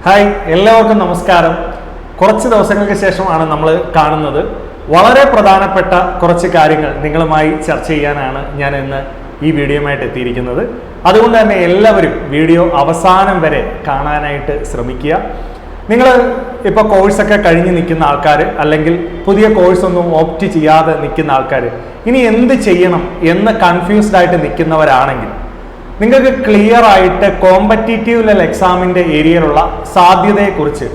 Hi, എല്ലാവർക്കും നമസ്കാരം. കുറച്ച് ദിവസങ്ങൾക്ക് ശേഷമാണ് നമ്മൾ കാണുന്നത്. വളരെ പ്രധാനപ്പെട്ട കുറച്ച് കാര്യങ്ങൾ നിങ്ങളുമായി ചർച്ച ചെയ്യാനാണ് ഞാൻ ഇന്ന് ഈ വീഡിയോയുമായിട്ട് എത്തിയിരിക്കുന്നത്. അതുകൊണ്ട് തന്നെ എല്ലാവരും വീഡിയോ അവസാനം വരെ കാണാനായിട്ട് ശ്രമിക്കുക. നിങ്ങൾ ഇപ്പോൾ കോഴ്സൊക്കെ കഴിഞ്ഞ് നിൽക്കുന്ന ആൾക്കാർ, അല്ലെങ്കിൽ പുതിയ കോഴ്സൊന്നും ഓപ്റ്റ് ചെയ്യാതെ നിൽക്കുന്ന ആൾക്കാർ, ഇനി എന്ത് ചെയ്യണം എന്ന് കൺഫ്യൂസ്ഡ് ആയിട്ട് നിൽക്കുന്നവരാണെങ്കിൽ നിങ്ങൾക്ക് ക്ലിയർ ആയിട്ട് കോമ്പറ്റീറ്റീവ് ലെവൽ എക്സാമിൻ്റെ ഏരിയയിലുള്ള സാധ്യതയെക്കുറിച്ച്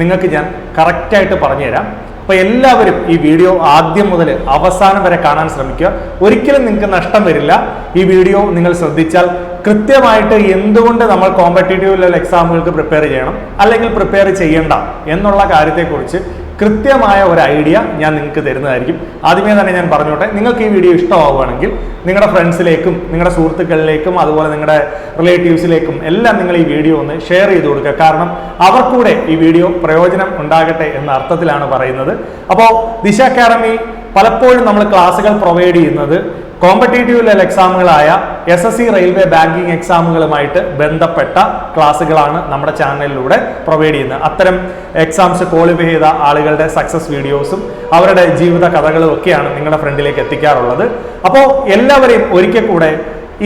നിങ്ങൾക്ക് ഞാൻ കറക്റ്റായിട്ട് പറഞ്ഞുതരാം. അപ്പോൾ എല്ലാവരും ഈ വീഡിയോ ആദ്യം മുതൽ അവസാനം വരെ കാണാൻ ശ്രമിക്കുക. ഒരിക്കലും നിങ്ങൾക്ക് നഷ്ടം വരില്ല. ഈ വീഡിയോ നിങ്ങൾ ശ്രദ്ധിച്ചാൽ കൃത്യമായിട്ട് എന്തുകൊണ്ട് നമ്മൾ കോമ്പറ്റീറ്റീവ് ലെവൽ എക്സാമുകൾക്ക് പ്രിപ്പയർ ചെയ്യണം അല്ലെങ്കിൽ പ്രിപ്പയർ ചെയ്യണ്ട എന്നുള്ള കാര്യത്തെക്കുറിച്ച് കൃത്യമായ ഒരു ഐഡിയ ഞാൻ നിങ്ങൾക്ക് തരുന്നതായിരിക്കും. ആദ്യമേ തന്നെ ഞാൻ പറഞ്ഞോട്ടെ, നിങ്ങൾക്ക് ഈ വീഡിയോ ഇഷ്ടമാവുകയാണെങ്കിൽ നിങ്ങളുടെ ഫ്രണ്ട്സിലേക്കും നിങ്ങളുടെ സുഹൃത്തുക്കളിലേക്കും അതുപോലെ നിങ്ങളുടെ റിലേറ്റീവ്സിലേക്കും എല്ലാം നിങ്ങൾ ഈ വീഡിയോ ഒന്ന് ഷെയർ ചെയ്ത് കൊടുക്കുക. കാരണം അവർക്കൂടെ ഈ വീഡിയോ പ്രയോജനം ഉണ്ടാകട്ടെ എന്ന അർത്ഥത്തിലാണ് പറയുന്നത്. അപ്പോൾ ദിശ അക്കാഡമി പലപ്പോഴും നമ്മൾ ക്ലാസ്സുകൾ പ്രൊവൈഡ് ചെയ്യുന്നത് കോമ്പറ്റീറ്റീവ് ലെവൽ എക്സാമുകളായ SSC റെയിൽവേ ബാങ്കിങ് എക്സാമുകളുമായിട്ട് ബന്ധപ്പെട്ട ക്ലാസ്സുകളാണ് നമ്മുടെ ചാനലിലൂടെ പ്രൊവൈഡ് ചെയ്യുന്നത്. അത്തരം എക്സാംസ് ക്വാളിഫൈ ചെയ്ത ആളുകളുടെ സക്സസ് വീഡിയോസും അവരുടെ ജീവിത കഥകളും ഒക്കെയാണ് നിങ്ങളുടെ ഫ്രണ്ടിലേക്ക് എത്തിക്കാറുള്ളത്. അപ്പോൾ എല്ലാവരെയും ഒരിക്കൽ കൂടെ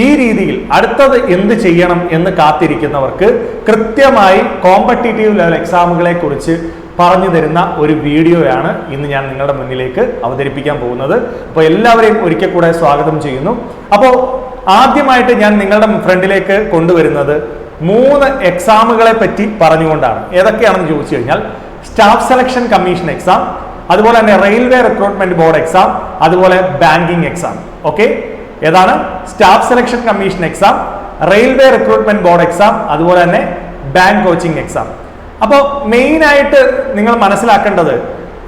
ഈ രീതിയിൽ അടുത്തത് എന്ത് ചെയ്യണം എന്ന് കാത്തിരിക്കുന്നവർക്ക് കൃത്യമായി കോമ്പറ്റീറ്റീവ് ലെവൽ എക്സാമുകളെ കുറിച്ച് പറഞ്ഞു തരുന്ന ഒരു വീഡിയോയാണ് ഇന്ന് ഞാൻ നിങ്ങളുടെ മുന്നിലേക്ക് അവതരിപ്പിക്കാൻ പോകുന്നത്. അപ്പോൾ എല്ലാവരെയും ഒരിക്കൽ കൂടെ സ്വാഗതം ചെയ്യുന്നു. അപ്പോൾ ആദ്യമായിട്ട് ഞാൻ നിങ്ങളുടെ ഫ്രണ്ടിലേക്ക് കൊണ്ടുവരുന്നത് 3 എക്സാമുകളെ പറ്റി പറഞ്ഞുകൊണ്ടാണ്. ഏതൊക്കെയാണെന്ന് ചോദിച്ചു കഴിഞ്ഞാൽ സ്റ്റാഫ് സെലക്ഷൻ കമ്മീഷൻ എക്സാം, അതുപോലെ തന്നെ റെയിൽവേ റിക്രൂട്ട്മെന്റ് ബോർഡ് എക്സാം, അതുപോലെ ബാങ്കിങ് എക്സാം. ഓക്കെ, ഏതാണ്? Staff selection commission exam, railway recruitment board exam, അതുപോലെ തന്നെ ബാങ്ക് കോച്ചിങ് എക്സാം. അപ്പോൾ മെയിനായിട്ട് നിങ്ങൾ മനസ്സിലാക്കേണ്ടത്,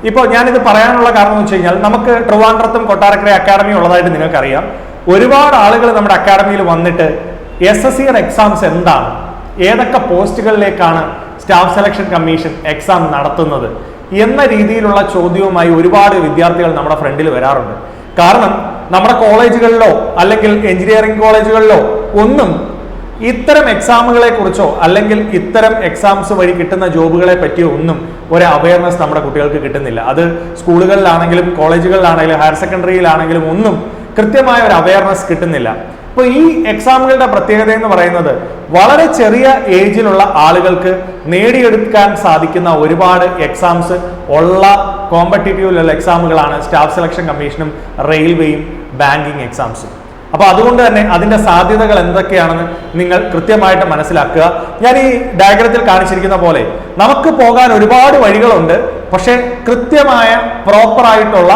ഇപ്പോൾ ഞാനിത് പറയാനുള്ള കാരണം എന്ന് വെച്ച് കഴിഞ്ഞാൽ നമുക്ക് ട്രിവാൻഡ്രത്തും കൊട്ടാരക്കര അക്കാഡമി ഉള്ളതായിട്ട് നിങ്ങൾക്കറിയാം. ഒരുപാട് ആളുകൾ നമ്മുടെ അക്കാഡമിയിൽ വന്നിട്ട് SSC എക്സാംസ് എന്താണ്, ഏതൊക്കെ പോസ്റ്റുകളിലേക്കാണ് സ്റ്റാഫ് സെലക്ഷൻ കമ്മീഷൻ എക്സാം നടത്തുന്നത് എന്ന രീതിയിലുള്ള ചോദ്യവുമായി ഒരുപാട് വിദ്യാർത്ഥികൾ നമ്മുടെ ഫ്രണ്ടിൽ വരാറുണ്ട്. കാരണം നമ്മുടെ കോളേജുകളിലോ അല്ലെങ്കിൽ എഞ്ചിനീയറിംഗ് കോളേജുകളിലോ ഒന്നും ഇത്തരം എക്സാമുകളെ കുറിച്ചോ അല്ലെങ്കിൽ ഇത്തരം എക്സാംസ് വഴി കിട്ടുന്ന ജോബുകളെ പറ്റിയോ ഒന്നും ഒരു അവയർനെസ് നമ്മുടെ കുട്ടികൾക്ക് കിട്ടുന്നില്ല. അത് സ്കൂളുകളിലാണെങ്കിലും കോളേജുകളിലാണെങ്കിലും ഹയർ സെക്കൻഡറിയിലാണെങ്കിലും ഒന്നും കൃത്യമായ ഒരു അവയർനെസ് കിട്ടുന്നില്ല. അപ്പോൾ ഈ എക്സാമുകളുടെ പ്രത്യേകത എന്ന് പറയുന്നത് വളരെ ചെറിയ ഏജിലുള്ള ആളുകൾക്ക് നേടിയെടുക്കാൻ സാധിക്കുന്ന ഒരുപാട് എക്സാംസ് ഉള്ള കോമ്പറ്റീറ്റീവ് ലെവൽ എക്സാമുകളാണ് സ്റ്റാഫ് സെലക്ഷൻ കമ്മീഷനും റെയിൽവേയും ബാങ്കിങ് എക്സാംസും. അപ്പോൾ അതുകൊണ്ട് തന്നെ അതിന്റെ സാധ്യതകൾ എന്തൊക്കെയാണെന്ന് നിങ്ങൾ കൃത്യമായിട്ട് മനസ്സിലാക്കുക. ഞാൻ ഈ ഡയഗ്രത്തിൽ കാണിച്ചിരിക്കുന്ന പോലെ നമുക്ക് പോകാൻ ഒരുപാട് വഴികളുണ്ട്. പക്ഷേ കൃത്യമായ പ്രോപ്പറായിട്ടുള്ള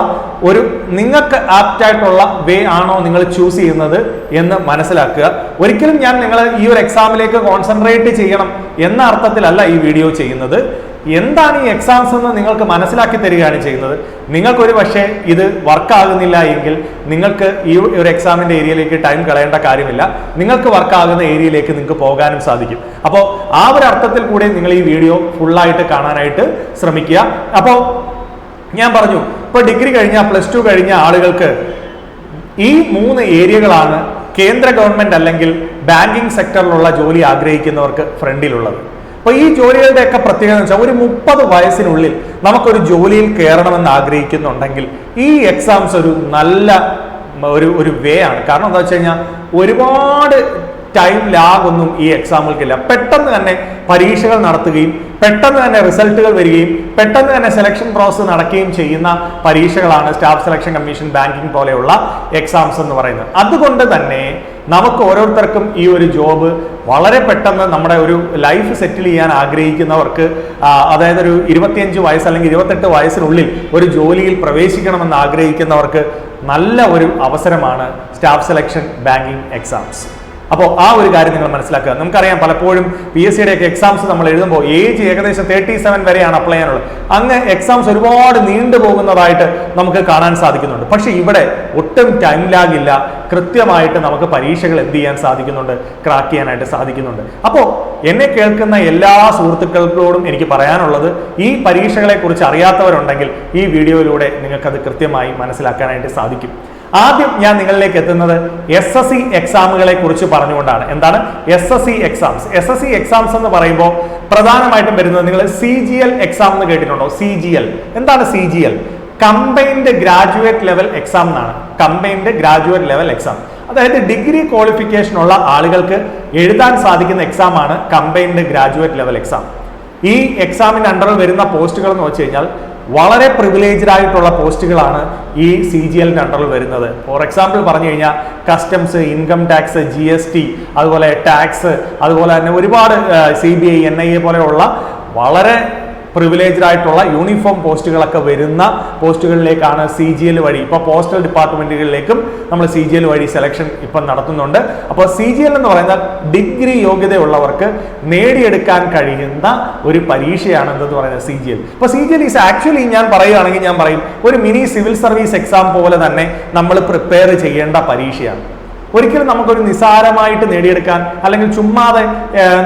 ഒരു നിങ്ങൾക്ക് ആപ്റ്റ് ആയിട്ടുള്ള വേ ആണോ നിങ്ങൾ ചൂസ് ചെയ്യുന്നത് എന്ന് മനസ്സിലാക്കുക. ഒരിക്കലും ഞാൻ നിങ്ങൾ ഈ ഒരു എക്സാമിലേക്ക് കോൺസെൻട്രേറ്റ് ചെയ്യണം എന്ന അർത്ഥത്തിലല്ല ഈ വീഡിയോ ചെയ്യുന്നത്. എന്താണ് ഈ എക്സാംസ് എന്ന് നിങ്ങൾക്ക് മനസ്സിലാക്കി തരികയാണ് ചെയ്യുന്നത്. നിങ്ങൾക്കൊരു പക്ഷേ ഇത് വർക്കാകുന്നില്ല എങ്കിൽ നിങ്ങൾക്ക് ഈ ഒരു എക്സാമിന്റെ ഏരിയയിലേക്ക് ടൈം കളയേണ്ട കാര്യമില്ല. നിങ്ങൾക്ക് വർക്കാകുന്ന ഏരിയയിലേക്ക് നിങ്ങൾക്ക് പോകാനും സാധിക്കും. അപ്പോൾ ആ ഒരു അർത്ഥത്തിൽ കൂടി നിങ്ങൾ ഈ വീഡിയോ ഫുള്ളായിട്ട് കാണാനായിട്ട് ശ്രമിക്കുക. അപ്പോൾ ഞാൻ പറഞ്ഞു, ഇപ്പോൾ ഡിഗ്രി കഴിഞ്ഞ +2 കഴിഞ്ഞ ആളുകൾക്ക് ഈ 3 ഏരിയകളാണ് കേന്ദ്ര ഗവൺമെന്റ് അല്ലെങ്കിൽ ബാങ്കിങ് സെക്ടറിലുള്ള ജോലി ആഗ്രഹിക്കുന്നവർക്ക് ഫ്രണ്ടിലുള്ളത്. അപ്പൊ ഈ ജോലികളുടെയൊക്കെ പ്രത്യേകത എന്ന് വെച്ചാൽ ഒരു 30 വയസ്സിനുള്ളിൽ നമുക്കൊരു ജോലിയിൽ കയറണമെന്ന് ആഗ്രഹിക്കുന്നുണ്ടെങ്കിൽ ഈ എക്സാംസ് ഒരു നല്ല ഒരു വേ ആണ്. കാരണം എന്താ വെച്ച് കഴിഞ്ഞാൽ ഒരുപാട് ടൈം ലാഗ് ഒന്നും ഈ എക്സാമുകൾക്കില്ല. പെട്ടെന്ന് തന്നെ പരീക്ഷകൾ നടത്തുകയും പെട്ടെന്ന് തന്നെ റിസൾട്ടുകൾ വരികയും പെട്ടെന്ന് തന്നെ സെലക്ഷൻ പ്രോസസ് നടക്കുകയും ചെയ്യുന്ന പരീക്ഷകളാണ് സ്റ്റാഫ് സെലക്ഷൻ കമ്മീഷൻ ബാങ്കിങ് പോലെയുള്ള എക്സാംസ് എന്ന് പറയുന്നത്. അതുകൊണ്ട് തന്നെ നമുക്ക് ഓരോരുത്തർക്കും ഈ ഒരു ജോബ് വളരെ പെട്ടെന്ന് നമ്മുടെ ഒരു ലൈഫ് സെറ്റിൽ ചെയ്യാൻ ആഗ്രഹിക്കുന്നവർക്ക്, അതായത് ഒരു 25 വയസ്സ് അല്ലെങ്കിൽ 28 വയസ്സിനുള്ളിൽ ഒരു ജോലിയിൽ പ്രവേശിക്കണമെന്ന് ആഗ്രഹിക്കുന്നവർക്ക് നല്ല ഒരു അവസരമാണ് സ്റ്റാഫ് സെലക്ഷൻ ബാങ്കിങ് എക്സാംസ്. അപ്പോൾ ആ ഒരു കാര്യം നിങ്ങൾ മനസ്സിലാക്കുക. നമുക്കറിയാം പലപ്പോഴും PSCയുടെ ഒക്കെ എക്സാംസ് നമ്മൾ എഴുതുമ്പോൾ ഏജ് ഏകദേശം 37 വരെയാണ് അപ്ലൈ ചെയ്യാനുള്ളത്. അങ്ങ് എക്സാംസ് ഒരുപാട് നീണ്ടു പോകുന്നതായിട്ട് നമുക്ക് കാണാൻ സാധിക്കുന്നുണ്ട്. പക്ഷെ ഇവിടെ ഒട്ടും ടൈം ലാഗ് ഇല്ല. കൃത്യമായിട്ട് നമുക്ക് പരീക്ഷകൾ എന്ത് ചെയ്യാൻ സാധിക്കുന്നുണ്ട്, ക്രാക്ക് ചെയ്യാനായിട്ട് സാധിക്കുന്നുണ്ട്. അപ്പോൾ എന്നെ കേൾക്കുന്ന എല്ലാ സുഹൃത്തുക്കളോടും എനിക്ക് പറയാനുള്ളത്, ഈ പരീക്ഷകളെ കുറിച്ച് അറിയാത്തവരുണ്ടെങ്കിൽ ഈ വീഡിയോയിലൂടെ നിങ്ങൾക്കത് കൃത്യമായി മനസ്സിലാക്കാനായിട്ട് സാധിക്കും. ആദ്യം ഞാൻ നിങ്ങളിലേക്ക് എത്തുന്നത് SSC എക്സാമുകളെ കുറിച്ച് പറഞ്ഞുകൊണ്ടാണ്. എന്താണ് SSC എക്സാംസ്? SSC എക്സാംസ് എന്ന് പറയുമ്പോൾ പ്രധാനമായിട്ടും വരുന്നത്, നിങ്ങൾ CGL എക്സാം എന്ന് കേട്ടിട്ടുണ്ടോ? CGL എന്താണ്? CGL combined graduate level exam എന്നാണ്. കമ്പൈൻഡ് ഗ്രാജുവേറ്റ് ലെവൽ എക്സാം, അതായത് ഡിഗ്രി ക്വാളിഫിക്കേഷൻ ഉള്ള ആളുകൾക്ക് എഴുതാൻ സാധിക്കുന്ന എക്സാം ആണ് കമ്പൈൻഡ് ഗ്രാജുവേറ്റ് ലെവൽ എക്സാം. ഈ എക്സാമിന്റെ അണ്ടറിൽ വരുന്ന പോസ്റ്റുകൾ എന്ന് വെച്ച് കഴിഞ്ഞാൽ വളരെ പ്രിവിലേജ്ഡ് ആയിട്ടുള്ള പോസ്റ്റുകളാണ് ഈ CGLന്റെ അണ്ടറിൽ വരുന്നത്. ഫോർ എക്സാമ്പിൾ പറഞ്ഞു കഴിഞ്ഞാൽ കസ്റ്റംസ്, ഇൻകം ടാക്സ്, GST, അതുപോലെ ടാക്സ്, അതുപോലെ തന്നെ ഒരുപാട് CBI, NIA പോലെയുള്ള വളരെ പ്രിവിലേജ്ഡ് ആയിട്ടുള്ള യൂണിഫോം പോസ്റ്റുകളൊക്കെ വരുന്ന പോസ്റ്റുകളിലേക്കാണ് CGL വഴി, ഇപ്പോൾ പോസ്റ്റൽ ഡിപ്പാർട്ട്മെന്റുകളിലേക്കും നമ്മൾ CGL വഴി സെലക്ഷൻ ഇപ്പം നടത്തുന്നുണ്ട്. അപ്പോൾ CGL എന്ന് പറയുന്നത് ഡിഗ്രി യോഗ്യതയുള്ളവർക്ക് നേടിയെടുക്കാൻ കഴിയുന്ന ഒരു പരീക്ഷയാണ് എന്തെന്ന് പറയുന്നത് CGL. അപ്പോൾ CGL ഈസ് ആക്ച്വലി, ഞാൻ പറയുകയാണെങ്കിൽ ഞാൻ പറയും, ഒരു മിനി സിവിൽ സർവീസ് എക്സാം പോലെ തന്നെ നമ്മൾ പ്രിപ്പയർ ചെയ്യേണ്ട പരീക്ഷയാണ്. ഒരിക്കലും നമുക്കൊരു നിസാരമായിട്ട് നേടിയെടുക്കാൻ, അല്ലെങ്കിൽ ചുമ്മാതെ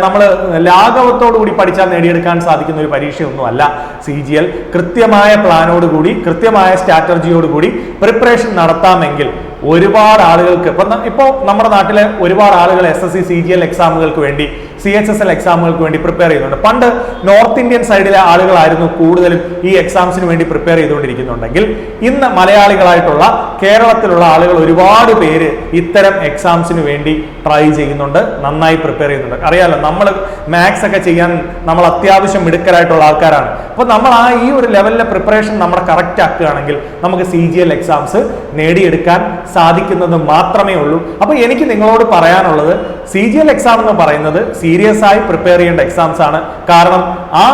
നമ്മൾ ലാഘവത്തോടു കൂടി പഠിച്ചാൽ നേടിയെടുക്കാൻ സാധിക്കുന്ന ഒരു പരീക്ഷയൊന്നും അല്ല CGL. കൃത്യമായ പ്ലാനോടുകൂടി, കൃത്യമായ സ്ട്രാറ്റജിയോടുകൂടി പ്രിപ്പറേഷൻ നടത്താമെങ്കിൽ ഒരുപാട് ആളുകൾക്ക് ഇപ്പോൾ നമ്മുടെ നാട്ടിലെ ഒരുപാട് ആളുകൾ SSC CGL എക്സാമുകൾക്ക് വേണ്ടി, CHSL എക്സാമുകൾക്ക് വേണ്ടി പ്രിപ്പയർ ചെയ്യുന്നുണ്ട്. പണ്ട് നോർത്ത് ഇന്ത്യൻ സൈഡിലെ ആളുകളായിരുന്നു കൂടുതലും ഈ എക്സാംസിന് വേണ്ടി പ്രിപ്പയർ ചെയ്തുകൊണ്ടിരിക്കുന്നുണ്ടെങ്കിൽ, ഇന്ന് മലയാളികളായിട്ടുള്ള കേരളത്തിലുള്ള ആളുകൾ ഒരുപാട് പേര് ഇത്തരം എക്സാംസിന് വേണ്ടി ട്രൈ ചെയ്യുന്നുണ്ട്, നന്നായി പ്രിപ്പയർ ചെയ്യുന്നുണ്ട്. അറിയാലോ, നമ്മൾ മാത്സ് ഒക്കെ ചെയ്യാൻ നമ്മൾ അത്യാവശ്യം മിടുക്കരായിട്ടുള്ള ആൾക്കാരാണ്. അപ്പോൾ നമ്മൾ ഈ ഒരു ലെവലിലെ പ്രിപ്പറേഷൻ നമ്മൾ കറക്റ്റ് ആക്കുകയാണെങ്കിൽ നമുക്ക് CGL എക്സാംസ് നേടിയെടുക്കാൻ സാധിക്കുന്നത് മാത്രമേ ഉള്ളൂ. അപ്പോൾ എനിക്ക് നിങ്ങളോട് പറയാനുള്ളത്, CGL എക്സാം എന്ന് പറയുന്നത് സീരിയസ് ആയി പ്രിപ്പയർ ചെയ്യേണ്ട എക്സാംസ് ആണ്. കാരണം ആ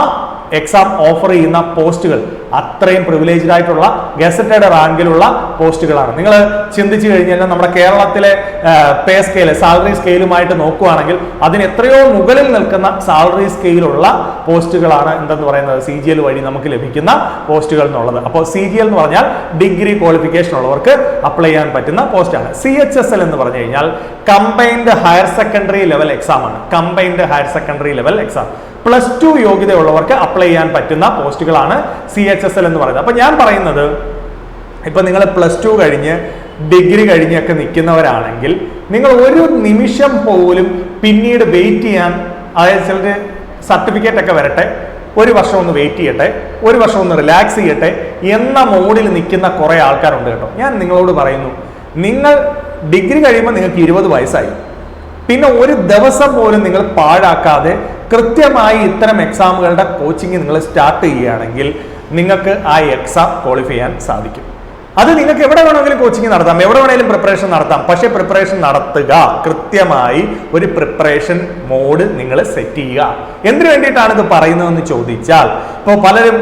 എക്സാം ഓഫർ ചെയ്യുന്ന പോസ്റ്റുകൾ അത്രയും പ്രിവിലേജ്ഡ് ആയിട്ടുള്ള ഗസറ്റഡ് റാങ്കിലുള്ള പോസ്റ്റുകളാണ്. നിങ്ങൾ ചിന്തിച്ചു കഴിഞ്ഞാൽ നമ്മുടെ കേരളത്തിലെ പേ സ്കെയിൽ, സാലറി സ്കെയിലുമായിട്ട് നോക്കുകയാണെങ്കിൽ അതിന് എത്രയോ മുകളിൽ നിൽക്കുന്ന സാലറി സ്കെയിലുള്ള പോസ്റ്റുകളാണ് എന്തെന്ന് പറയുന്നത് CGL വഴി നമുക്ക് ലഭിക്കുന്ന പോസ്റ്റുകൾ എന്നുള്ളത്. അപ്പോൾ CGL എന്ന് പറഞ്ഞാൽ ഡിഗ്രി ക്വാളിഫിക്കേഷൻ ഉള്ളവർക്ക് അപ്ലൈ ചെയ്യാൻ പറ്റുന്ന പോസ്റ്റാണ്. CHSL എന്ന് പറഞ്ഞു കഴിഞ്ഞാൽ combined higher secondary level exam ആണ്. Combined higher secondary level exam +2 യോഗ്യതയുള്ളവർക്ക് അപ്ലൈ ചെയ്യാൻ പറ്റുന്ന പോസ്റ്റുകളാണ് CHSL എന്ന് പറയുന്നത്. അപ്പൊ ഞാൻ പറയുന്നത്, ഇപ്പൊ നിങ്ങൾ +2 കഴിഞ്ഞ് ഡിഗ്രി കഴിഞ്ഞൊക്കെ നിൽക്കുന്നവരാണെങ്കിൽ നിങ്ങൾ ഒരു നിമിഷം പോലും പിന്നീട് വെയിറ്റ് ചെയ്യാൻ, അതായത് ചിലർ സർട്ടിഫിക്കറ്റ് ഒക്കെ വരട്ടെ, ഒരു വർഷം ഒന്ന് വെയിറ്റ് ചെയ്യട്ടെ, ഒരു വർഷം ഒന്ന് റിലാക്സ് ചെയ്യട്ടെ എന്ന മോഡിൽ നിൽക്കുന്ന കുറെ ആൾക്കാരുണ്ട് കേട്ടോ. ഞാൻ നിങ്ങളോട് പറയുന്നു, നിങ്ങൾ ഡിഗ്രി കഴിയുമ്പോൾ നിങ്ങൾക്ക് 20 വയസ്സായി. പിന്നെ ഒരു ദിവസം പോലും നിങ്ങൾ പാഴാക്കാതെ കൃത്യമായി ഇത്തരം എക്സാമുകളുടെ കോച്ചിങ് നിങ്ങൾ സ്റ്റാർട്ട് ചെയ്യുകയാണെങ്കിൽ നിങ്ങൾക്ക് ആ എക്സാം ക്വാളിഫൈ ചെയ്യാൻ സാധിക്കും. അത് നിങ്ങൾക്ക് എവിടെ വേണമെങ്കിലും കോച്ചിങ് നടത്താം, എവിടെ വേണമെങ്കിലും പ്രിപ്പറേഷൻ നടത്താം. പക്ഷേ പ്രിപ്പറേഷൻ നടത്തുക, കൃത്യമായി ഒരു പ്രിപ്പറേഷൻ മോഡ് നിങ്ങൾ സെറ്റ് ചെയ്യുക. എന്തിനു വേണ്ടിയിട്ടാണ് ഇത് പറയുന്നതെന്ന് ചോദിച്ചാൽ, ഇപ്പോൾ പലരും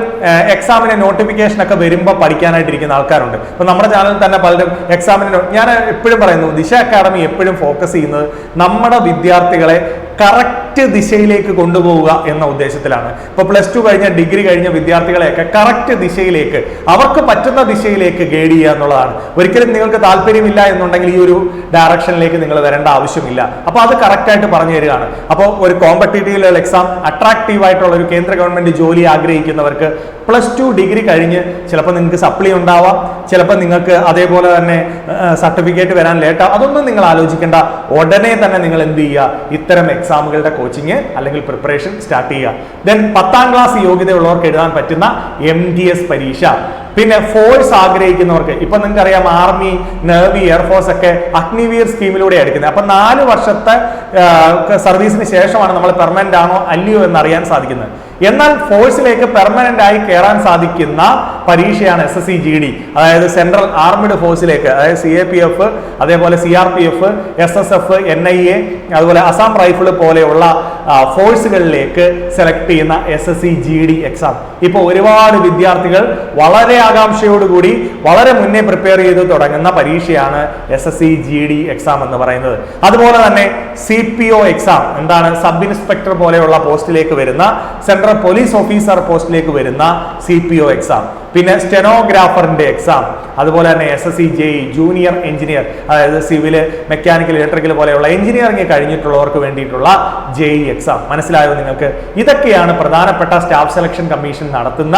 എക്സാമിന് നോട്ടിഫിക്കേഷൻ ഒക്കെ വരുമ്പോൾ പഠിക്കാനായിട്ടിരിക്കുന്ന ആൾക്കാരുണ്ട്. ഇപ്പോൾ നമ്മുടെ ചാനലിൽ തന്നെ പലരും എക്സാമിന്, ഞാൻ എപ്പോഴും പറയുന്നു, ദിശ അക്കാഡമി എപ്പോഴും ഫോക്കസ് ചെയ്യുന്നത് നമ്മുടെ വിദ്യാർത്ഥികളെ കറക്റ്റ് ദിശയിലേക്ക് കൊണ്ടുപോവുക എന്ന ഉദ്ദേശത്തിലാണ്. ഇപ്പോൾ +2 കഴിഞ്ഞ, ഡിഗ്രി കഴിഞ്ഞ വിദ്യാർത്ഥികളെയൊക്കെ കറക്റ്റ് ദിശയിലേക്ക്, അവർക്ക് പറ്റുന്ന ദിശയിലേക്ക് ഗൈഡ് ചെയ്യുക എന്നുള്ളതാണ്. ഒരിക്കലും നിങ്ങൾക്ക് താല്പര്യമില്ല എന്നുണ്ടെങ്കിൽ ഈ ഒരു ഡയറക്ഷനിലേക്ക് നിങ്ങൾ വരേണ്ട ആവശ്യമില്ല. അപ്പോൾ അത് കറക്റ്റായിട്ട് പറഞ്ഞു തരികയാണ്. അപ്പോൾ ഒരു കോമ്പറ്റേറ്റീവ് ലെവൽ എക്സാം, അട്രാക്റ്റീവ് ആയിട്ടുള്ള ഒരു കേന്ദ്ര ഗവൺമെന്റ് ജോലി ആഗ്രഹിക്കുന്നവർക്ക് +2 ഡിഗ്രി കഴിഞ്ഞ് ചിലപ്പോൾ നിങ്ങൾക്ക് സപ്ലി ഉണ്ടാവാം, ചിലപ്പോൾ നിങ്ങൾക്ക് അതേപോലെ തന്നെ സർട്ടിഫിക്കറ്റ് വരാൻ ലേറ്റാവും. അതൊന്നും നിങ്ങൾ ആലോചിക്കേണ്ട. ഉടനെ തന്നെ നിങ്ങൾ എന്ത് ചെയ്യുക, ഇത്തരം എക്സാമുകളുടെ കോച്ചിങ് അല്ലെങ്കിൽ പ്രിപ്പറേഷൻ സ്റ്റാർട്ട് ചെയ്യുക. ദെൻ 10ാം ക്ലാസ് യോഗ്യതയുള്ളവർക്ക് എഴുതാൻ പറ്റുന്ന MTS പരീക്ഷ. പിന്നെ ഫോഴ്സ് ആഗ്രഹിക്കുന്നവർക്ക്, ഇപ്പൊ നിങ്ങൾക്ക് അറിയാം, ആർമി, നേവി, എയർഫോഴ്സ് ഒക്കെ അഗ്നിവീർ സ്കീമിലൂടെ എടുക്കുന്നത്. അപ്പൊ 4 വർഷത്തെ സർവീസിന് ശേഷമാണ് നമ്മൾ പെർമനന്റ് ആണോ അല്ലയോ എന്ന് അറിയാൻ സാധിക്കുന്നത്. എന്നാൽ ഫോഴ്സിലേക്ക് പെർമനന്റ് ആയി കയറാൻ സാധിക്കുന്ന പരീക്ഷയാണ് SSC GD, അതായത് സെൻട്രൽ ആർമിഡ് ഫോഴ്സിലേക്ക്, അതായത് CAPF, അതേപോലെ CRPF, SSF, NIA, അതുപോലെ അസാം റൈഫിൾ പോലെയുള്ള ഫോഴ്സുകളിലേക്ക് സെലക്ട് ചെയ്യുന്ന SSC GD എക്സാം. ഇപ്പോൾ ഒരുപാട് വിദ്യാർത്ഥികൾ വളരെ ആകാംക്ഷയോടുകൂടി വളരെ മുന്നേ പ്രിപ്പയർ ചെയ്ത് തുടങ്ങുന്ന പരീക്ഷയാണ് SSC GD എക്സാം എന്ന് പറയുന്നത്. അതുപോലെ തന്നെ CPO എക്സാം, എന്താണ്, സബ് ഇൻസ്പെക്ടർ പോലെയുള്ള പോസ്റ്റിലേക്ക് വരുന്ന, സെൻട്രൽ പോലീസ് ഓഫീസർ പോസ്റ്റിലേക്ക് വരുന്ന CPO എക്സാം. പിന്നെ സ്റ്റെനോഗ്രാഫറിന്റെ എക്സാം, അതുപോലെ തന്നെ SSC JE ജൂനിയർ എഞ്ചിനീയർ, അതായത് സിവില്, മെക്കാനിക്കൽ, ഇലക്ട്രിക്കൽ പോലെയുള്ള എഞ്ചിനീയറിംഗ് കഴിഞ്ഞിട്ടുള്ളവർക്ക് വേണ്ടിയിട്ടുള്ള JE എക്സാം. മനസ്സിലായോ നിങ്ങൾക്ക്? ഇതൊക്കെയാണ് പ്രധാനപ്പെട്ട സ്റ്റാഫ് സെലക്ഷൻ കമ്മീഷൻ നടത്തുന്ന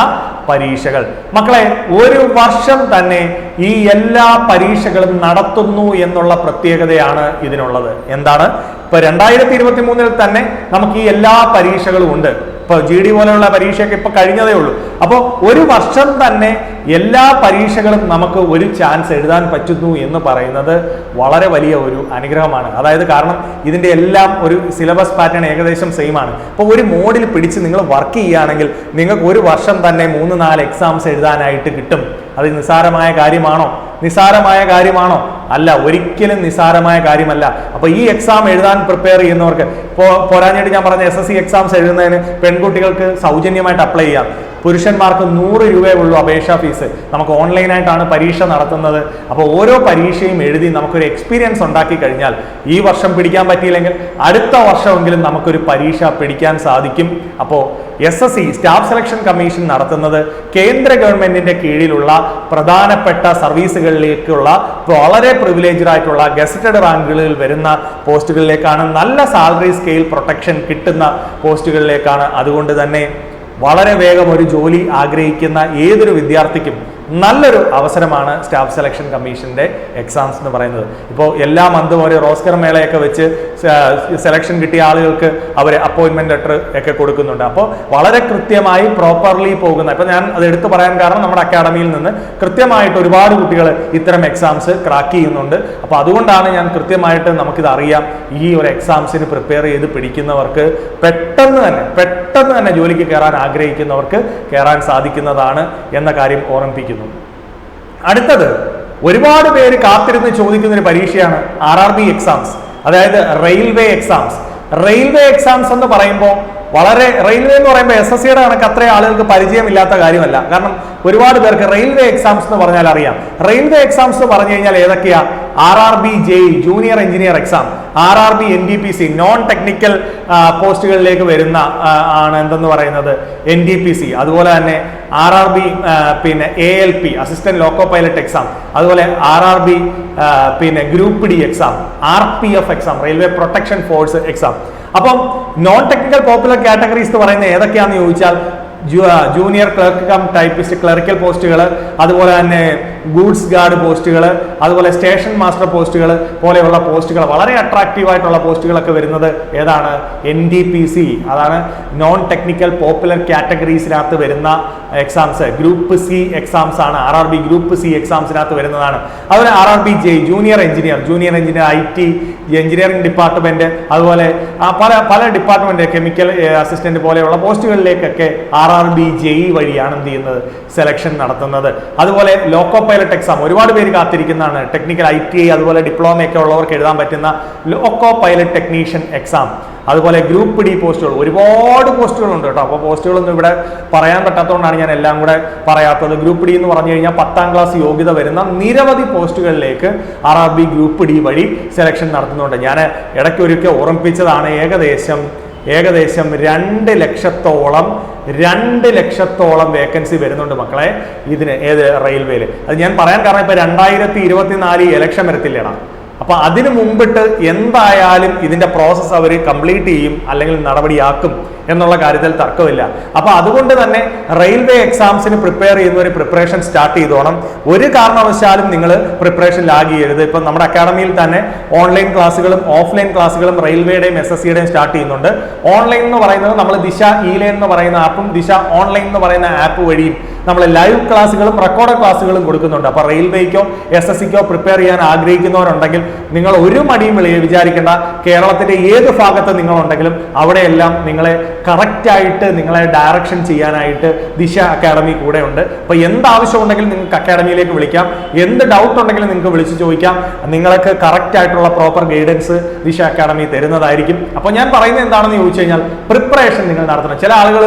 പരീക്ഷകൾ. മക്കളെ, ഒരു വർഷം തന്നെ ഈ എല്ലാ പരീക്ഷകളും നടത്തുന്നു എന്നുള്ള പ്രത്യേകതയാണ് ഇതിനുള്ളത്. എന്താണ്? ഇപ്പൊ 2023 തന്നെ നമുക്ക് ഈ എല്ലാ പരീക്ഷകളും ഉണ്ട്. ഇപ്പൊ GD പോലെയുള്ള പരീക്ഷയൊക്കെ ഇപ്പൊ കഴിഞ്ഞതേ ഉള്ളൂ. അപ്പോൾ ഒരു വർഷം തന്നെ എല്ലാ പരീക്ഷകളും നമുക്ക് ഒരു ചാൻസ് എഴുതാൻ പറ്റുന്നു എന്ന് പറയുന്നത് വളരെ വലിയ ഒരു അനുഗ്രഹമാണ്. അതായത് കാരണം ഇതിന്റെ എല്ലാം ഒരു സിലബസ് പാറ്റേൺ ഏകദേശം സെയിം ആണ്. അപ്പോൾ ഒരു മോഡിൽ പിടിച്ച് നിങ്ങൾ വർക്ക് ചെയ്യുകയാണെങ്കിൽ നിങ്ങൾക്ക് ഒരു വർഷം തന്നെ 3-4 എക്സാംസ് എഴുതാനായിട്ട് കിട്ടും. അത് നിസ്സാരമായ കാര്യമാണോ? നിസ്സാരമായ കാര്യമാണോ? അല്ല, ഒരിക്കലും നിസ്സാരമായ കാര്യമല്ല. അപ്പൊ ഈ എക്സാം എഴുതാൻ പ്രിപ്പയർ ചെയ്യുന്നവർക്ക് പോരാഞ്ഞിട്ട് ഞാൻ പറഞ്ഞ SSC എക്സാംസ് എഴുതുന്നതിന് പെൺകുട്ടികൾക്ക് സൗജന്യമായിട്ട് അപ്ലൈ ചെയ്യാം. പുരുഷന്മാർക്ക് 100 രൂപയേ ഉള്ളൂ അപേക്ഷാ ഫീസ്. നമുക്ക് ഓൺലൈനായിട്ടാണ് പരീക്ഷ നടത്തുന്നത്. അപ്പോൾ ഓരോ പരീക്ഷയും എഴുതി നമുക്കൊരു എക്സ്പീരിയൻസ് ഉണ്ടാക്കി കഴിഞ്ഞാൽ ഈ വർഷം പിടിക്കാൻ പറ്റിയില്ലെങ്കിൽ അടുത്ത വർഷമെങ്കിലും നമുക്കൊരു പരീക്ഷ പിടിക്കാൻ സാധിക്കും. അപ്പോൾ SSC സ്റ്റാഫ് സെലക്ഷൻ കമ്മീഷൻ നടത്തുന്നത് കേന്ദ്ര ഗവൺമെന്റിന്റെ കീഴിലുള്ള പ്രധാനപ്പെട്ട സർവീസുകളിലേക്കുള്ള വളരെ പ്രിവിലേജ്ഡ് ആയിട്ടുള്ള ഗസറ്റഡ് റാങ്കുകളിൽ വരുന്ന പോസ്റ്റുകളിലേക്കാണ്. നല്ല സാലറി സ്കെയിൽ പ്രൊട്ടക്ഷൻ കിട്ടുന്ന പോസ്റ്റുകളിലേക്കാണ്. അതുകൊണ്ട് തന്നെ വളരെ വേഗം ഒരു ജോലി ആഗ്രഹിക്കുന്ന ഏതൊരു വിദ്യാർത്ഥിക്കും നല്ലൊരു അവസരമാണ് സ്റ്റാഫ് സെലക്ഷൻ കമ്മീഷന്റെ എക്സാംസ് എന്ന് പറയുന്നത്. ഇപ്പോൾ എല്ലാ മന്തും ഒരു റോസ്കർ മേളയൊക്കെ വെച്ച് സെലക്ഷൻ കിട്ടിയ ആളുകൾക്ക് അവർ അപ്പോയിന്റ്മെന്റ് ലെറ്റർ ഒക്കെ കൊടുക്കുന്നുണ്ട്. അപ്പോൾ വളരെ കൃത്യമായി പ്രോപ്പർലി പോകുന്ന, ഇപ്പൊ ഞാൻ അത് എടുത്തു പറയാൻ കാരണം നമ്മുടെ അക്കാഡമിയിൽ നിന്ന് കൃത്യമായിട്ട് ഒരുപാട് കുട്ടികൾ ഇത്തരം എക്സാംസ് ക്രാക്ക് ചെയ്യുന്നുണ്ട്. അപ്പോൾ അതുകൊണ്ടാണ് ഞാൻ കൃത്യമായിട്ട് നമുക്കിത് അറിയാം. ഈ ഒരു എക്സാംസിന് പ്രിപ്പയർ ചെയ്ത് പിടിക്കുന്നവർക്ക് പെട്ടെന്ന് തന്നെ ജോലിക്ക് കയറാൻ ആഗ്രഹിക്കുന്നവർക്ക് കയറാൻ സാധിക്കുന്നതാണ് എന്ന കാര്യം ഓർമ്മിപ്പിക്കുന്നു. അടുത്തത്, ഒരുപാട് പേര് കാത്തിരുന്ന് ചോദിക്കുന്ന ഒരു പരീക്ഷയാണ് RRB എക്സാംസ്, അതായത് റെയിൽവേ എക്സാംസ്. റെയിൽവേ എക്സാംസ് എന്ന് പറയുമ്പോൾ റെയിൽവേ എന്ന് പറയുമ്പോൾ SSCയുടെ കണക്ക് അത്ര ആളുകൾക്ക് പരിചയമില്ലാത്ത കാര്യമല്ല. കാരണം ഒരുപാട് പേർക്ക് റെയിൽവേ എക്സാംസ് എന്ന് പറഞ്ഞാൽ അറിയാം. റെയിൽവേ എക്സാംസ് എന്ന് പറഞ്ഞു കഴിഞ്ഞാൽ ഏതൊക്കെയാ? RRB JE junior engineer exam, RRB NTPC non technical പോസ്റ്റുകളിലേക്ക് വരുന്ന ആണ് എന്തെന്ന് പറയുന്നത് NTPC. അതുപോലെ തന്നെ RRB പിന്നെ ALP assistant loco pilot exam, അതുപോലെ RRB പിന്നെ group D exam, RPF exam railway protection force exam. അപ്പം നോൺ ടെക്നിക്കൽ പോപ്പുലർ കാറ്റഗറീസ് എന്ന് പറയുന്നത് ഏതൊക്കെയാണെന്ന് ചോദിച്ചാൽ junior clerk cum typist clerical പോസ്റ്റുകൾ, അതുപോലെ തന്നെ ഗൂഡ്സ് ഗാർഡ് പോസ്റ്റുകൾ, അതുപോലെ സ്റ്റേഷൻ മാസ്റ്റർ പോസ്റ്റുകൾ പോലെയുള്ള പോസ്റ്റുകൾ, വളരെ അട്രാക്റ്റീവ് ആയിട്ടുള്ള പോസ്റ്റുകളൊക്കെ വരുന്നത് ഏതാണ്? NTPC. അതാണ് നോൺ ടെക്നിക്കൽ പോപ്പുലർ കാറ്റഗറീസിനകത്ത് വരുന്ന എക്സാംസ്. ഗ്രൂപ്പ് C എക്സാംസ് ആണ്. RRB ഗ്രൂപ്പ് C എക്സാംസിനകത്ത് വരുന്നതാണ്. അതുപോലെ RRB JE junior engineer IT engineering department, അതുപോലെ പല ഡിപ്പാർട്ട്മെന്റ് കെമിക്കൽ അസിസ്റ്റന്റ് പോലെയുള്ള പോസ്റ്റുകളിലേക്കൊക്കെ RRB JE വഴിയാണ് എന്ത് ചെയ്യുന്നത്? സെലക്ഷൻ നടത്തുന്നത്. അതുപോലെ ലോക്കോ പൈലറ്റ് എക്സാം ഒരുപാട് പേര് കാത്തിരിക്കുന്നതാണ്. ടെക്നിക്കൽ ITI അതുപോലെ ഡിപ്ലോമയൊക്കെ ഉള്ളവർക്ക് എഴുതാൻ പറ്റുന്ന ലോക്കോ പൈലറ്റ് ടെക്നീഷ്യൻ എക്സാം. അതുപോലെ ഗ്രൂപ്പ് D പോസ്റ്റുകൾ, ഒരുപാട് പോസ്റ്റുകളുണ്ട് കേട്ടോ. അപ്പോൾ പോസ്റ്റുകളൊന്നും ഇവിടെ പറയാൻ പറ്റാത്തതുകൊണ്ടാണ് ഞാൻ എല്ലാം കൂടെ പറയാത്തത്. ഗ്രൂപ്പ് D എന്ന് പറഞ്ഞു കഴിഞ്ഞാൽ 10ാം ക്ലാസ് യോഗ്യത വരുന്ന നിരവധി പോസ്റ്റുകളിലേക്ക് RRB ഗ്രൂപ്പ് D വഴി സെലക്ഷൻ നടത്തുന്നുണ്ട്. ഞാൻ ഇടയ്ക്കൊരിക്കൽ ഓർമ്മിപ്പിച്ചതാണ്, ഏകദേശം 2 ലക്ഷത്തോളം വേക്കൻസി വരുന്നുണ്ട് മക്കളെ ഇതിന്. ഏത്? റെയിൽവേയിൽ. അത് ഞാൻ പറയാൻ കാരണം ഇപ്പൊ 2024 ഇലക്ഷൻ വരത്തില്ലേടാ. അപ്പൊ അതിനു മുമ്പിട്ട് എന്തായാലും ഇതിന്റെ പ്രോസസ്സ് അവർ കംപ്ലീറ്റ് ചെയ്യും, അല്ലെങ്കിൽ നടപടിയാക്കും എന്നുള്ള കാര്യത്തിൽ തർക്കമില്ല. അപ്പൊ അതുകൊണ്ട് തന്നെ റെയിൽവേ എക്സാംസിന് പ്രിപ്പയർ ചെയ്യുന്നവർ പ്രിപ്പറേഷൻ സ്റ്റാർട്ട് ചെയ്തോണം. ഒരു കാരണവശാലും നിങ്ങൾ പ്രിപ്പറേഷൻ ലാഗ് ചെയ്യരുത്. ഇപ്പൊ നമ്മുടെ അക്കാഡമിയിൽ തന്നെ ഓൺലൈൻ ക്ലാസ്സുകളും ഓഫ്ലൈൻ ക്ലാസ്സുകളും റെയിൽവേയുടെയും SSCയുടെയും സ്റ്റാർട്ട് ചെയ്യുന്നുണ്ട്. ഓൺലൈൻ എന്ന് പറയുന്നത് നമ്മൾ ദിശ E-Learn എന്ന് പറയുന്ന ആപ്പും ദിശ ഓൺലൈൻ എന്ന് പറയുന്ന ആപ്പ് വഴിയും നമ്മൾ ലൈവ് ക്ലാസ്സുകളും റെക്കോർഡ് ക്ലാസ്സുകളും കൊടുക്കുന്നുണ്ട്. അപ്പൊ റെയിൽവേക്കോ SSCക്കോ പ്രിപ്പയർ ചെയ്യാൻ ആഗ്രഹിക്കുന്നവരുണ്ടെങ്കിൽ നിങ്ങൾ ഒരു മടിയും വിചാരിക്കേണ്ട. കേരളത്തിന്റെ ഏത് ഭാഗത്ത് നിങ്ങളുണ്ടെങ്കിലും അവിടെയെല്ലാം നിങ്ങളെ കറക്റ്റായിട്ട് നിങ്ങളെ ഡയറക്ഷൻ ചെയ്യാനായിട്ട് ദിശ അക്കാഡമി കൂടെ ഉണ്ട്. അപ്പൊ എന്താവശ്യം ഉണ്ടെങ്കിലും നിങ്ങൾക്ക് അക്കാഡമിയിലേക്ക് വിളിക്കാം. എന്ത് ഡൗട്ട് ഉണ്ടെങ്കിലും നിങ്ങൾക്ക് വിളിച്ചു ചോദിക്കാം. നിങ്ങൾക്ക് കറക്റ്റ് ആയിട്ടുള്ള പ്രോപ്പർ ഗൈഡൻസ് ദിശ അക്കാഡമി തരുന്നതായിരിക്കും. അപ്പൊ ഞാൻ പറയുന്നത് എന്താണെന്ന് ചോദിച്ചു കഴിഞ്ഞാൽ പ്രിപ്പറേഷൻ നിങ്ങൾ നടത്തണം. ചില ആളുകൾ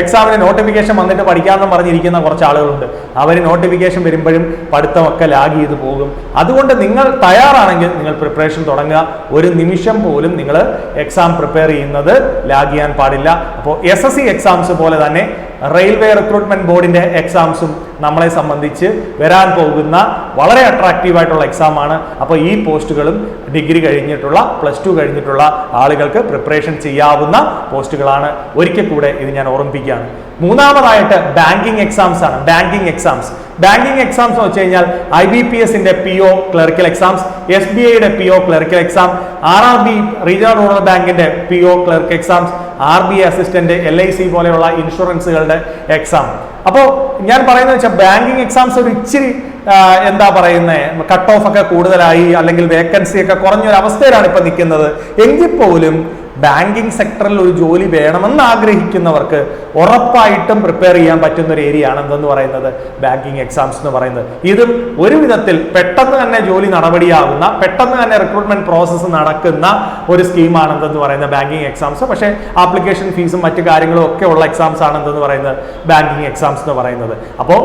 എക്സാമിന് നോട്ടിഫിക്കേഷൻ വന്നിട്ട് പഠിക്കാമെന്ന് പറഞ്ഞിരിക്കുന്ന കുറച്ച് ആളുകളുണ്ട്. അവർ നോട്ടിഫിക്കേഷൻ വരുമ്പോഴും പഠിത്തമൊക്കെ ലാഗ് ചെയ്ത് പോകും. അതുകൊണ്ട് നിങ്ങൾ തയ്യാറാണെങ്കിൽ നിങ്ങൾ പ്രിപ്പറേഷൻ തുടങ്ങുക. ഒരു നിമിഷം പോലും നിങ്ങൾ എക്സാം പ്രിപ്പയർ ചെയ്യുന്നത് ലാഗ് ചെയ്യാൻ പാടില്ല. അപ്പോൾ SSC എക്സാംസ് പോലെ തന്നെ റെയിൽവേ റിക്രൂട്ട്മെന്റ് ബോർഡിന്റെ എക്സാംസും നമ്മളെ സംബന്ധിച്ച് വരാൻ പോകുന്ന വളരെ അട്രാക്റ്റീവ് ആയിട്ടുള്ള എക്സാം ആണ്. അപ്പോൾ ഈ പോസ്റ്റുകളും ഡിഗ്രി കഴിഞ്ഞിട്ടുള്ള +2 കഴിഞ്ഞിട്ടുള്ള ആളുകൾക്ക് പ്രിപ്പറേഷൻ ചെയ്യാവുന്ന പോസ്റ്റുകളാണ്. ഒരിക്കൽ കൂടെ ഇത് ഞാൻ ഓർമ്മിപ്പിക്കുകയാണ്. മൂന്നാമതായിട്ട് ബാങ്കിങ് എക്സാംസ് ആണ്. ബാങ്കിങ് എക്സാംസ് എന്ന് വെച്ച് കഴിഞ്ഞാൽ IBPSന്റെ PO ക്ലറിക്കൽ എക്സാംസ്, SBIയുടെ PO clerical exam, RRB regional rural ബാങ്കിന്റെ PO clerk exams, RBI assistant, LIC പോലെയുള്ള ഇൻഷുറൻസുകളുടെ എക്സാം. അപ്പോൾ ഞാൻ പറയുന്നത് വെച്ചാൽ ബാങ്കിങ് എക്സാംസ് ഒരു ഇച്ചിരി എന്താ പറയുന്നത്, കട്ട് ഓഫ് ഒക്കെ കൂടുതലായി അല്ലെങ്കിൽ വേക്കൻസി ഒക്കെ കുറഞ്ഞൊരു അവസ്ഥയിലാണ് ഇപ്പൊ നിൽക്കുന്നത്. എങ്കിൽ പോലും ബാങ്കിങ് സെക്ടറിൽ ഒരു ജോലി വേണമെന്ന് ആഗ്രഹിക്കുന്നവർക്ക് ഉറപ്പായിട്ടും പ്രിപ്പയർ ചെയ്യാൻ പറ്റുന്ന ഒരു ഏരിയ ആണ് എന്തെന്ന് പറയുന്നത് ബാങ്കിങ് എക്സാംസ് എന്ന് പറയുന്നത്. ഇതും ഒരു വിധത്തിൽ പെട്ടെന്ന് തന്നെ ജോലി നടപടിയാകുന്ന, പെട്ടെന്ന് തന്നെ റിക്രൂട്ട്മെന്റ് പ്രോസസ്സ് നടക്കുന്ന ഒരു സ്കീമാണ് എന്തെന്ന് പറയുന്നത് ബാങ്കിങ് എക്സാംസ്. പക്ഷേ ആപ്ലിക്കേഷൻ ഫീസും മറ്റു കാര്യങ്ങളും ഒക്കെ ഉള്ള എക്സാംസ് ആണ് എന്തെന്ന് പറയുന്നത് ബാങ്കിങ് എക്സാംസ് എന്ന് പറയുന്നത്. അപ്പോൾ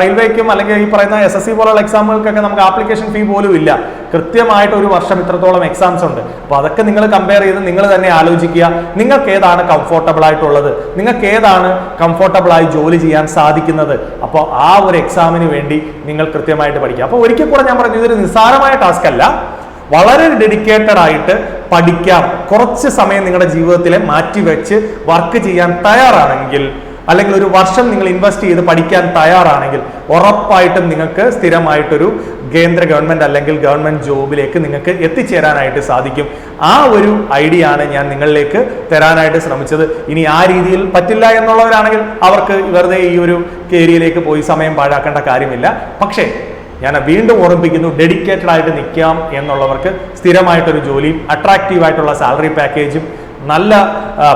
റെയിൽവേക്കും അല്ലെങ്കിൽ ഈ പറയുന്ന SSC പോലുള്ള എക്സാമുകൾക്കൊക്കെ നമുക്ക് ആപ്ലിക്കേഷൻ ഫീ പോലും ഇല്ല. കൃത്യമായിട്ട് ഒരു വർഷം ഇത്രത്തോളം എക്സാംസ് ഉണ്ട്. അപ്പോൾ അതൊക്കെ നിങ്ങൾ കമ്പയർ ചെയ്ത് നിങ്ങൾ തന്നെ ആലോചിക്കുക, നിങ്ങൾക്ക് ഏതാണ് കംഫോർട്ടബിൾ ആയിട്ടുള്ളത്, നിങ്ങൾക്ക് ഏതാണ് കംഫോർട്ടബിൾ ആയി ജോലി ചെയ്യാൻ സാധിക്കുന്നത്. അപ്പോൾ ആ ഒരു എക്സാമിന് വേണ്ടി നിങ്ങൾ കൃത്യമായിട്ട് പഠിക്കുക. അപ്പോൾ ഒരിക്കൽ കൂടെ ഞാൻ പറഞ്ഞു, ഇതൊരു നിസ്സാരമായ ടാസ്ക് അല്ല. വളരെ ഡെഡിക്കേറ്റഡ് ആയിട്ട് പഠിക്കാം. കുറച്ച് സമയം നിങ്ങളുടെ ജീവിതത്തിൽ മാറ്റിവെച്ച് വർക്ക് ചെയ്യാൻ തയ്യാറാണെങ്കിൽ, അല്ലെങ്കിൽ ഒരു വർഷം നിങ്ങൾ ഇൻവെസ്റ്റ് ചെയ്ത് പഠിക്കാൻ തയ്യാറാണെങ്കിൽ ഉറപ്പായിട്ടും നിങ്ങൾക്ക് സ്ഥിരമായിട്ടൊരു കേന്ദ്ര ഗവൺമെന്റ് അല്ലെങ്കിൽ ഗവൺമെന്റ് ജോബിലേക്ക് നിങ്ങൾക്ക് എത്തിച്ചേരാനായിട്ട് സാധിക്കും. ആ ഒരു ഐഡിയ ആണ് ഞാൻ നിങ്ങളിലേക്ക് തരാനായിട്ട് ശ്രമിച്ചത്. ഇനി ആ രീതിയിൽ പറ്റില്ല എന്നുള്ളവരാണെങ്കിൽ അവർക്ക് വെറുതെ ഈ ഒരു ഏരിയയിലേക്ക് പോയി സമയം പാഴാക്കേണ്ട കാര്യമില്ല. പക്ഷേ ഞാൻ വീണ്ടും ഓർമ്മിപ്പിക്കുന്നു, ഡെഡിക്കേറ്റഡ് ആയിട്ട് നിൽക്കാം എന്നുള്ളവർക്ക് സ്ഥിരമായിട്ടൊരു ജോലിയും അട്രാക്റ്റീവ് ആയിട്ടുള്ള സാലറി പാക്കേജും നല്ല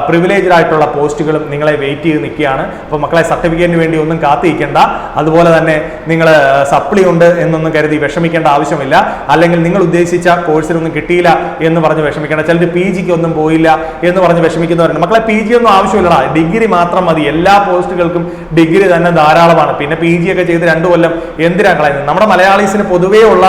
പ്രിവിലേജ്ഡ് ആയിട്ടുള്ള പോസ്റ്റുകളും നിങ്ങളെ വെയിറ്റ് ചെയ്ത് നിൽക്കുകയാണ്. അപ്പോൾ മക്കളെ, സർട്ടിഫിക്കറ്റിന് വേണ്ടി ഒന്നും കാത്തിരിക്കേണ്ട. അതുപോലെ തന്നെ നിങ്ങൾ സപ്ലി ഉണ്ട് എന്നൊന്നും കരുതി വിഷമിക്കേണ്ട ആവശ്യമില്ല. അല്ലെങ്കിൽ നിങ്ങൾ ഉദ്ദേശിച്ച കോഴ്സിനൊന്നും കിട്ടിയില്ല എന്ന് പറഞ്ഞ് വിഷമിക്കേണ്ട. ചിലർ PGക്ക് ഒന്നും പോയില്ല എന്ന് പറഞ്ഞ് വിഷമിക്കുന്നവരുണ്ട്. മക്കളെ, PG ഒന്നും ആവശ്യമില്ലടാ, ഡിഗ്രി മാത്രം മതി. എല്ലാ പോസ്റ്റുകൾക്കും ഡിഗ്രി തന്നെ ധാരാളമാണ്. പിന്നെ PG ഒക്കെ ചെയ്ത് 2 കൊല്ലം എന്തിനാ കളയുന്നത്? നമ്മുടെ മലയാളീസിന് പൊതുവേ ഉള്ള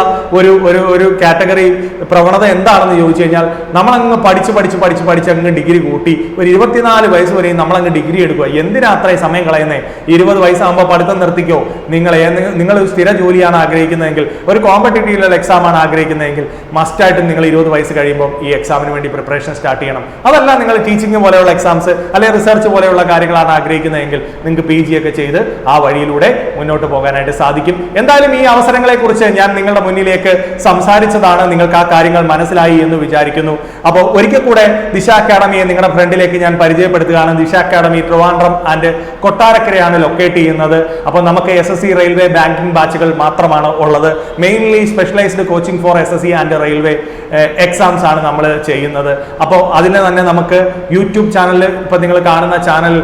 ഒരു കാറ്റഗറി പ്രവണത എന്താണെന്ന് ചോദിച്ചു കഴിഞ്ഞാൽ, നമ്മളങ്ങ് പഠിച്ച് അങ്ങ് ഡിഗ്രി കൂട്ടി ഒരു 24 വയസ്സ് വരെയും നമ്മളങ്ങ് ഡിഗ്രി എടുക്കുക. എന്തിനാ അത്രയും സമയം കളയുന്നത്? 20 വയസ്സാകുമ്പോൾ പഠിത്തം നിർത്തിക്കോ. നിങ്ങൾ ഒരു സ്ഥിര ജോലിയാണ് ആഗ്രഹിക്കുന്നതെങ്കിൽ, ഒരു കോമ്പറ്റേറ്റീവ് എക്സാം ആണ് ആഗ്രഹിക്കുന്നതെങ്കിൽ മസ്റ്റായിട്ടും നിങ്ങൾ 20 വയസ്സ് കഴിയുമ്പോൾ ഈ എക്സാമിന് വേണ്ടി പ്രിപ്പറേഷൻ സ്റ്റാർട്ട് ചെയ്യണം. അതല്ല നിങ്ങൾ ടീച്ചിങ് പോലെയുള്ള എക്സാംസ് അല്ലെങ്കിൽ റിസർച്ച് പോലെയുള്ള കാര്യങ്ങളാണ് ആഗ്രഹിക്കുന്നതെങ്കിൽ നിങ്ങൾക്ക് PG ഒക്കെ ചെയ്ത് ആ വഴിയിലൂടെ മുന്നോട്ട് പോകാനായിട്ട് സാധിക്കും. എന്തായാലും ഈ അവസരങ്ങളെ കുറിച്ച് ഞാൻ നിങ്ങളുടെ മുന്നിലേക്ക് സംസാരിച്ചതാണ്. നിങ്ങൾക്ക് ആ കാര്യങ്ങൾ മനസ്സിലായി എന്ന് വിചാരിക്കുന്നു. അപ്പോൾ ഒരിക്കൽ കൂടെ ദിശ അക്കാഡമിയെ നിങ്ങളുടെ ഫ്രണ്ടിലേക്ക് ഞാൻ പരിചയപ്പെടുത്തുകയാണ്. ദിശ അക്കാഡമി ട്രിവാൻഡ്രം ആൻഡ് കൊട്ടാരക്കരയാണ് ലൊക്കേറ്റ് ചെയ്യുന്നത്. അപ്പോൾ നമുക്ക് SSC റെയിൽവേ ബാങ്കിംഗ് ബാച്ചുകൾ മാത്രമാണ് ഉള്ളത്. Mainly specialized coaching for SSC and railway exams ആണ് നമ്മൾ ചെയ്യുന്നത്. അപ്പോൾ അതിന് തന്നെ നമുക്ക് യൂട്യൂബ് ചാനലിൽ, ഇപ്പൊ നിങ്ങൾ കാണുന്ന ചാനൽ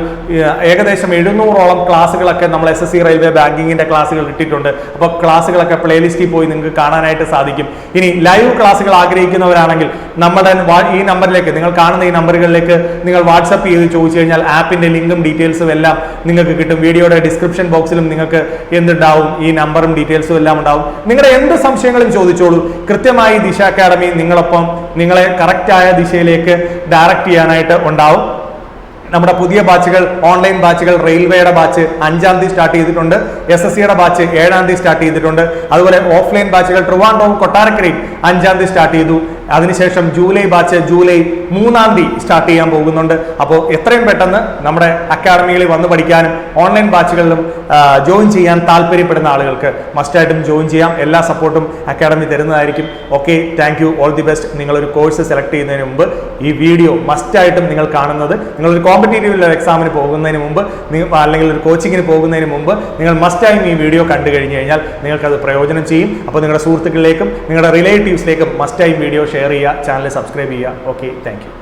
ഏകദേശം 700ഓളം ക്ലാസ്സുകളൊക്കെ നമ്മൾ SSC റെയിൽവേ ബാങ്കിങ്ങിന്റെ ക്ലാസ്സുകൾ ഇട്ടിട്ടുണ്ട്. അപ്പോൾ ക്ലാസ്സുകളൊക്കെ പ്ലേലിസ്റ്റിൽ പോയി നിങ്ങൾക്ക് കാണാനായിട്ട് സാധിക്കും. ഇനി ലൈവ് ക്ലാസ്സുകൾ ആഗ്രഹിക്കുന്നവരാണെങ്കിൽ നമ്മുടെ ഈ നമ്പറിലേക്ക്, നിങ്ങൾ കാണുന്ന ഈ നമ്പറുകളിലേക്ക് നിങ്ങൾ വാട്സപ്പ് ചെയ്ത് ചോദിച്ചു കഴിഞ്ഞാൽ ആപ്പിന്റെ ലിങ്കും ഡീറ്റെയിൽസും എല്ലാം നിങ്ങൾക്ക് കിട്ടും. വീഡിയോയുടെ ഡിസ്ക്രിപ്ഷൻ ബോക്സിലും നിങ്ങൾക്ക് എന്തുണ്ടാവും, ഈ നമ്പറും ഡീറ്റെയിൽസും എല്ലാം ഉണ്ടാവും. നിങ്ങളുടെ എന്ത് സംശയങ്ങളും ചോദിച്ചോളൂ. കൃത്യമായി ദിശ അക്കാഡമി നിങ്ങളൊപ്പം നിങ്ങളെ കറക്റ്റായ ദിശയിലേക്ക് ഡയറക്റ്റ് ചെയ്യാനായിട്ട് ഉണ്ടാവും. നമ്മുടെ പുതിയ ബാച്ചുകൾ, ഓൺലൈൻ ബാച്ചുകൾ, റെയിൽവേയുടെ ബാച്ച് 5-ാം തീയതി സ്റ്റാർട്ട് ചെയ്തിട്ടുണ്ട്. SSCയുടെ ബാച്ച് 7-ാം തീയതി സ്റ്റാർട്ട് ചെയ്തിട്ടുണ്ട്. അതുപോലെ ഓഫ്ലൈൻ ബാച്ചുകൾ ട്രിവാൻഡ്രവും കൊട്ടാരക്കരയും 5-ാം തീയതി സ്റ്റാർട്ട് ചെയ്തു. അതിനുശേഷം ജൂലൈ ബാച്ച് ജൂലൈ 3-ാം തീയതി സ്റ്റാർട്ട് ചെയ്യാൻ പോകുന്നുണ്ട്. അപ്പോൾ എത്രയും പെട്ടെന്ന് നമ്മുടെ അക്കാഡമികളിൽ വന്ന് പഠിക്കാനും ഓൺലൈൻ ബാച്ചുകളിലും ജോയിൻ ചെയ്യാൻ താല്പര്യപ്പെടുന്ന ആളുകൾക്ക് മസ്റ്റായിട്ടും ജോയിൻ ചെയ്യാം. എല്ലാ സപ്പോർട്ടും അക്കാഡമി തരുന്നതായിരിക്കും. Okay, thank you, all the best. നിങ്ങളൊരു കോഴ്സ് സെലക്ട് ചെയ്യുന്നതിന് മുമ്പ് ഈ വീഡിയോ മസ്റ്റായിട്ടും നിങ്ങൾ കാണുന്നത്, നിങ്ങളൊരു കോമ്പറ്റേറ്റീവ് എക്സാമിന് പോകുന്നതിന് മുമ്പ്, അല്ലെങ്കിൽ ഒരു കോച്ചിങ്ങിന് പോകുന്നതിന് മുമ്പ് നിങ്ങൾ മസ്റ്റായും ഈ വീഡിയോ കണ്ടു കഴിഞ്ഞു കഴിഞ്ഞാൽ നിങ്ങൾക്കത് പ്രയോജനം ചെയ്യും. അപ്പോൾ നിങ്ങളുടെ സുഹൃത്തുക്കളിലേക്കും നിങ്ങളുടെ റിലേറ്റീവ്സിലേക്കും മസ്റ്റായും വീഡിയോ ഷെയർ ചെയ്യുക, ചാനൽ സബ്സ്ക്രൈബ് ചെയ്യുക. Okay, thank you.